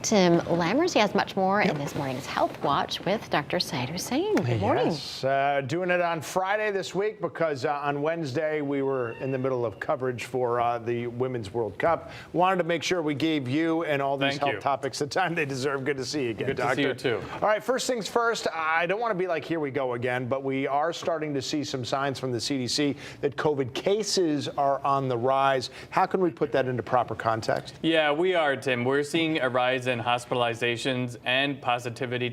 Tim Lammers. He has much more in this morning's Health Watch with Dr. Syed Hussain. Good morning. Yes, doing it on Friday this week because on Wednesday we were in the middle of coverage for the Women's World Cup. Wanted to make sure we gave you and all these health topics the time they deserve. Good to see you again, Good Doctor. to see you too. All right, first things first, I don't want to be like, here we go again, but we are starting to see some signs from the CDC that COVID cases are on the rise. How can we put that into proper context? Yeah, we are, Tim. We're seeing a rise in hospitalizations and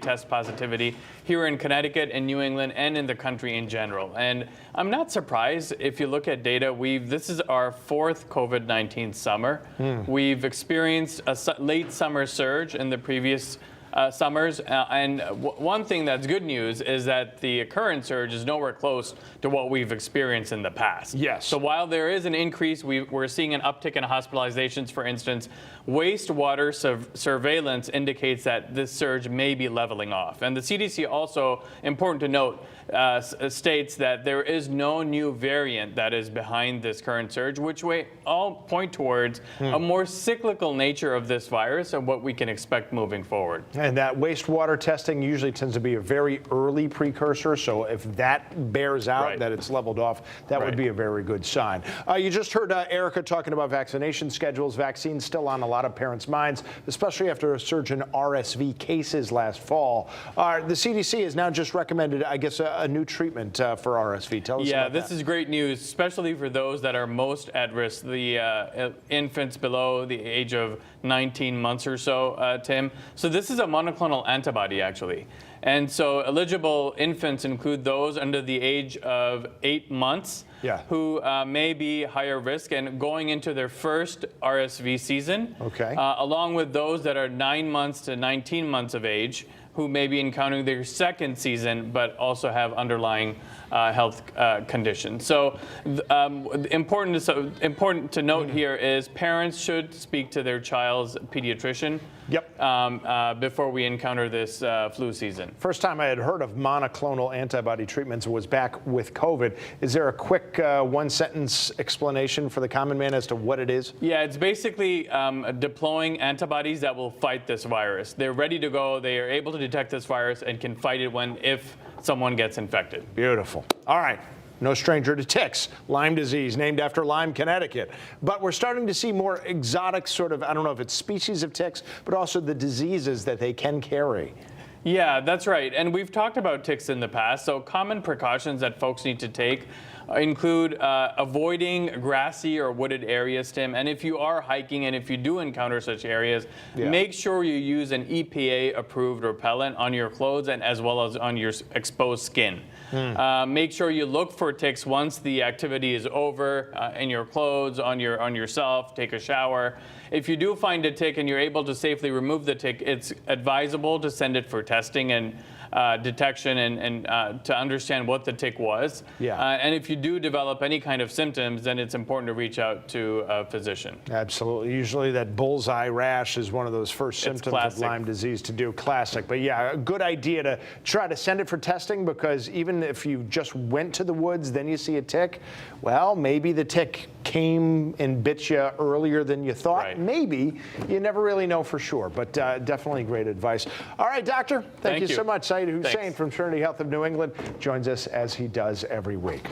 test positivity here in Connecticut and New England and in the country in general. And I'm not surprised if you look at data. This is our fourth COVID-19 summer. We've experienced a late summer surge in the previous summers, and one thing that's good news is that the current surge is nowhere close to what we've experienced in the past. Yes. So while there is an increase, we're seeing an uptick in hospitalizations. For instance, wastewater surveillance indicates that this surge may be leveling off. And the CDC also, important to note, states that there is no new variant that is behind this current surge, which we all point towards a more cyclical nature of this virus and what we can expect moving forward. And that wastewater testing usually tends to be a very early precursor. So if that bears out that it's leveled off, that would be a very good sign. You just heard Erica talking about vaccination schedules. Vaccines still on a lot of parents' minds, especially after a surge in RSV cases last fall. The CDC has now just recommended, I guess, a new treatment for RSV. Tell us about that. Yeah, this is great news, especially for those that are most at risk, the infants below the age of 19 months or so, Tim. So this is a monoclonal antibody, actually. And so eligible infants include those under the age of 8 months who may be higher risk and going into their first RSV season, along with those that are 9 months to 19 months of age who may be encountering their second season but also have underlying health conditions. So important to note here is parents should speak to their child's pediatrician before we encounter this flu season. First time I had heard of monoclonal antibody treatments was back with COVID. Is there a quick one-sentence explanation for the common man as to what it is? Yeah, it's basically deploying antibodies that will fight this virus. They're ready to go. They are able to detect this virus and can fight it if someone gets infected. Beautiful. All right. No stranger to ticks. Lyme disease, named after Lyme, Connecticut. But we're starting to see more exotic sort of, I don't know if it's species of ticks, but also the diseases that they can carry. Yeah, that's right. And we've talked about ticks in the past. So common precautions that folks need to take include avoiding grassy or wooded areas, Tim. And if you are hiking and if you do encounter such areas, make sure you use an EPA-approved repellent on your clothes and as well as on your exposed skin. Make sure you look for ticks once the activity is over in your clothes, on yourself. Take a shower. If you do find a tick and you're able to safely remove the tick, it's advisable to send it for testing and detection and to understand what the tick was. And if you do develop any kind of symptoms, then it's important to reach out to a physician. Absolutely. Usually that bullseye rash is one of those first symptoms of Lyme disease to do. Classic. But yeah, a good idea to try to send it for testing, because even if you just went to the woods, then you see a tick, well, maybe the tick came and bit you earlier than you thought. Maybe. You never really know for sure, but definitely great advice. All right, Doctor, thank you so much. Syed Hussain from Trinity Health of New England joins us as he does every week.